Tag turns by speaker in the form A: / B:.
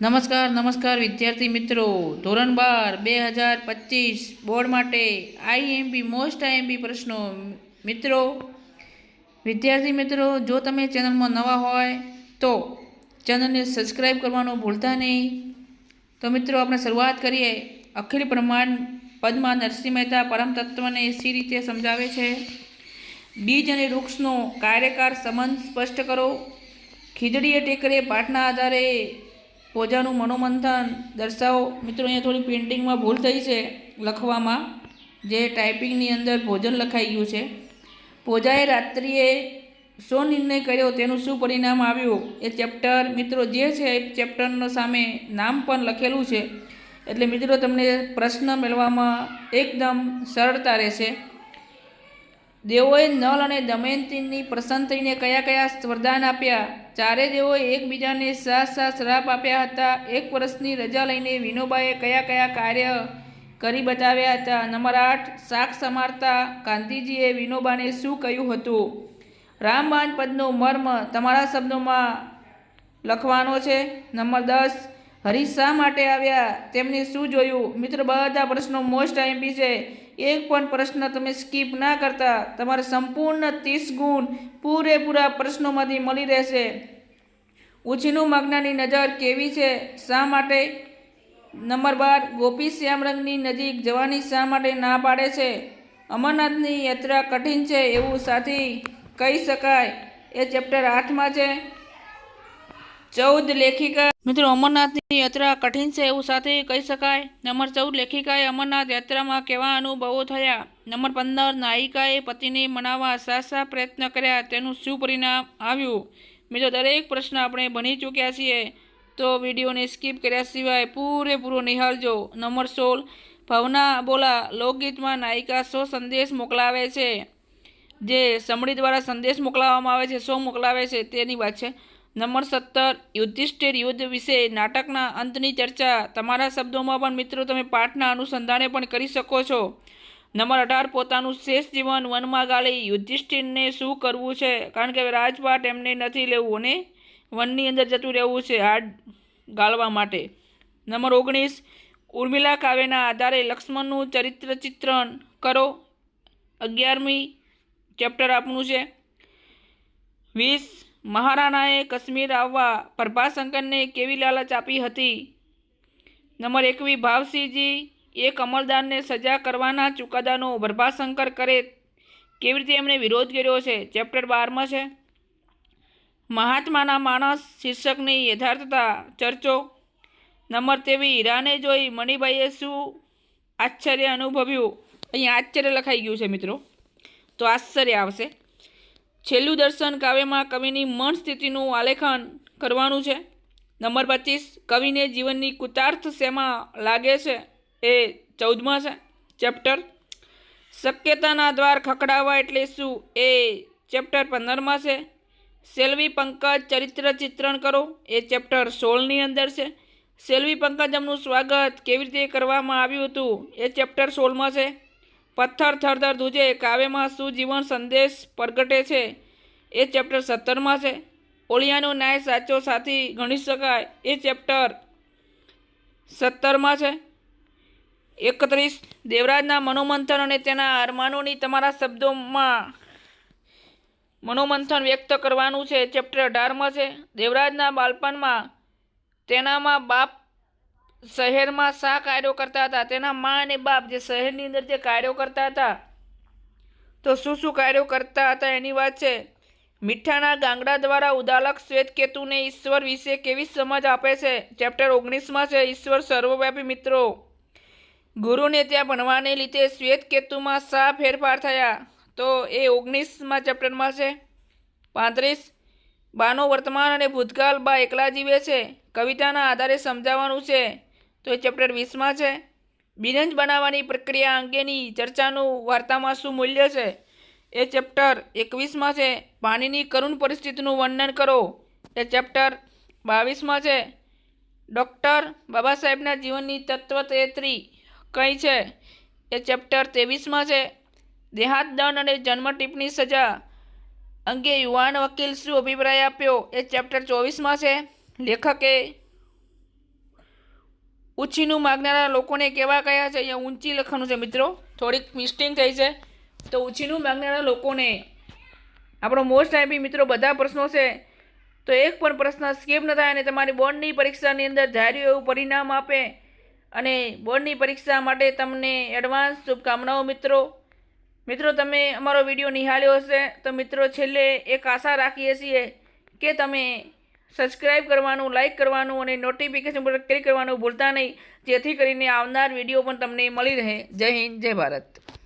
A: નમસ્કાર વિદ્યાર્થી મિત્રો. ધોરણ 12 2025 બોર્ડ માટે આઈએમપી મોસ્ટ આઈએમપી પ્રશ્નો. મિત્રો વિદ્યાર્થી મિત્રો, જો તમે ચેનલમાં નવા હોય તો ચેનલને સબસ્ક્રાઈબ કરવાનું ભૂલતા નહીં. તો મિત્રો આપણે શરૂઆત કરીએ. અખિલ બ્રહ્માંડ પદમાં નરસિંહ મહેતા પરમ તત્વને સી રીતે સમજાવે છે. બીજ અને વૃક્ષનો કાર્યકાર સંબંધ સ્પષ્ટ કરો. ખીજડીએ ટેકરે પાઠના આધારે પોજાનું મનોમંથન દર્શાવો. મિત્રો અહીંયા થોડી પેઇન્ટિંગમાં ભૂલ થઈ છે લખવામાં, જે ટાઈપિંગની અંદર ભોજન લખાઈ ગયું છે. પોજાએ રાત્રિએ શો નિર્ણય કર્યો, તેનું શું પરિણામ આવ્યું? એ ચેપ્ટર મિત્રો જે છે એ ચેપ્ટરનો સામે નામ પણ લખેલું છે, એટલે મિત્રો તમને પ્રશ્ન મેળવવામાં એકદમ સરળતા રહેશે. દેવોએ નળ અને દમયંતીની પ્રસન્ન થઈને કયા કયા વરદાન આપ્યા? ચારે દેવોએ એકબીજાને સાથ શ્રાપ આપ્યા હતા. 1 વર્ષની રજા લઈને વિનોબાએ કયા કયા કાર્ય કરી બતાવ્યા હતા? નંબર 8, શાક સમારતા ગાંધીજીએ વિનોબાને શું કહ્યું હતું? રામબાણ પદનો મર્મ તમારા શબ્દોમાં લખવાનો છે. નંબર 10, હરીશ શા માટે આવ્યા? તેમને શું જોયું? મિત્રો બધા પ્રશ્નો મોસ્ટ આઈએમપી છે. એક પણ પ્રશ્ન તમે સ્કીપ ના કરતા. તમારે સંપૂર્ણ 30 ગુણ પૂરેપૂરા પ્રશ્નોમાંથી મળી રહેશે. ઉછીનું માગનાની નજર કેવી છે? શા માટે? નંબર 12, ગોપી શ્યામ રંગની નજીક જવાની શા માટે ના પાડે છે? અમરનાથની યાત્રા કઠિન છે એવું સાથી કહી શકાય? એ ચેપ્ટર 8માં છે. 14, લેખિકા મિત્રો અમરનાથની યાત્રા કઠિન છે એવું સાથે કહી શકાય. નંબર 14, લેખિકાએ અમરનાથ યાત્રામાં કેવા અનુભવો થયા? નંબર 15, નાયિકાએ પતિને મનાવવા શા પ્રયત્ન કર્યા? તેનું શું પરિણામ આવ્યું? મિત્રો દરેક પ્રશ્ન આપણે ભણી ચૂક્યા છીએ, તો વિડીયોને સ્કીપ કર્યા સિવાય પૂરેપૂરો નિહાળજો. નંબર 16, ભાવના બોલા લોકગીતમાં નાયિકા શો સંદેશ મોકલાવે છે? જે સમડી દ્વારા સંદેશ મોકલાવવામાં આવે છે, શો મોકલાવે છે તેની વાત છે. નંબર 17, યુધિષ્ઠિર યુદ્ધ વિશે નાટકના અંતની ચર્ચા તમારા શબ્દોમાં પણ મિત્રો તમે પાઠના અનુસંધાને પણ કરી શકો છો. નંબર 18, પોતાનું શેષ જીવન વનમાં ગાળી યુધિષ્ઠિરને શું કરવું છે? કારણ કે રાજપાટ એમને નથી લેવું અને વનની અંદર જતું રહેવું છે હાડ ગાળવા માટે. નંબર 19, ઉર્મિલા કાવ્યના આધારે લક્ષ્મણનું ચરિત્ર ચિત્રણ કરો. 11મી ચેપ્ટર આપણું છે. 20, મહારાણાએ કાશ્મીર આવવા પ્રભાશંકરને કેવી લાલચ આપી હતી? નંબર 21, ભાવસિંહજી એક અમલદારને સજા કરવાના ચુકાદાનો પ્રભાશંકર કરે કેવી રીતે એમણે વિરોધ કર્યો છે? ચેપ્ટર 12માં છે. મહાત્માના માણસ શીર્ષકની યથાર્થતા ચર્ચો. નંબર 23, હીરાને જોઈ મણિભાઈએ શું આશ્ચર્ય અનુભવ્યું? અહીંયા આશ્ચર્ય લખાઈ ગયું છે મિત્રો, તો આશ્ચર્ય આવશે. છેલ્લું દર્શન કાવ્યમાં કવિની મન સ્થિતિનું આલેખન કરવાનું છે. નંબર 25, કવિને જીવનની કૃતાર્થ શેમાં લાગે છે? એ 14માં છે ચેપ્ટર. શક્યતાના દ્વાર ખખડાવવા એટલે શું? એ ચેપ્ટર 15માં છે. સેલ્વી પંકજ ચરિત્ર ચિત્રણ કરો. એ ચેપ્ટર 16ની અંદર છે. સેલ્વી પંકજમનું સ્વાગત કેવી રીતે કરવામાં આવ્યું હતું? એ ચેપ્ટર 16માં છે. પથ્થર થરથર ધ્રુજે કાવ્યમાં શું જીવન સંદેશ પ્રગટે છે? એ ચેપ્ટર 17માં છે. ઓલિયાનો ન્યાય સાચો સાથી ગણી શકાય? એ ચેપ્ટર 17માં છે. 31, દેવરાજના મનોમંથન અને તેના અરમાનોની તમારા શબ્દોમાં મનોમંથન વ્યક્ત કરવાનું છે. ચેપ્ટર 18માં છે. દેવરાજના બાળપણમાં તેનામાં બાપ શહેરમાં શા કાર્યો કરતા હતા? તેના મા અને બાપ જે શહેરની અંદર જે કાર્યો કરતા હતા, તો શું કાર્યો કરતા હતા એની વાત છે. મીઠાના ગાંગડા દ્વારા ઉદાલક શ્વેતકેતુને ઈશ્વર વિશે કેવી સમજ આપે છે? ચેપ્ટર 19માં છે. ઈશ્વર સર્વવ્યાપી મિત્રો, ગુરુને ત્યાં ભણવાને લીધે શ્વેતકેતુમાં શા ફેરફાર થયા? તો એ 19મા ચેપ્ટરમાં છે. 35, બાનો વર્તમાન અને ભૂતકાળ બા એકલા જીવે છે કવિતાના આધારે સમજાવવાનું છે. તો એ ચેપ્ટર 20માં છે. બિરંજ બનાવવાની પ્રક્રિયા અંગેની ચર્ચાનું વાર્તામાં શું મૂલ્ય છે? એ ચેપ્ટર 21માં છે. પાણીની કરુણ પરિસ્થિતિનું વર્ણન કરો. એ ચેપ્ટર 22માં છે. ડૉક્ટર બાબા સાહેબના જીવનની તત્વતેત્રી કઈ છે? એ ચેપ્ટર 23માં છે. દેહાત દંડ અને જન્મ ટીપની સજા અંગે યુવાન વકીલ શું અભિપ્રાય આપ્યો? એ ચેપ્ટર 24માં છે. લેખકે ઉછીનું માગનારા લોકોને કેવા કયા છે? અહીંયા ઊંચી લખવાનું છે મિત્રો, થોડીક મિસ્ટેક થઈ છે. તો ઉછીનું માગનારા લોકોને આપણો મોસ્ટ આઈએમપી મિત્રો બધા પ્રશ્નો છે, તો એક પણ પ્રશ્ન સ્કીપ ન થાય અને તમારી બોર્ડની પરીક્ષાની અંદર ધાર્યું એવું પરિણામ આપે. અને બોર્ડની પરીક્ષા માટે તમને એડવાન્સ શુભકામનાઓ મિત્રો. મિત્રો તમે અમારો વિડીયો નિહાળ્યો હશે તો મિત્રો છેલ્લે એક આશા રાખીએ છીએ કે તમે સબસ્ક્રાઈબ કરવાનું, લાઇક કરવાનું અને નોટિફિકેશન પર ક્લિક કરવાનું ભૂલતા નહીં, જેથી કરીને આવનાર વિડીયો પણ તમને મળી રહે. જય હિન્દ, જય ભારત.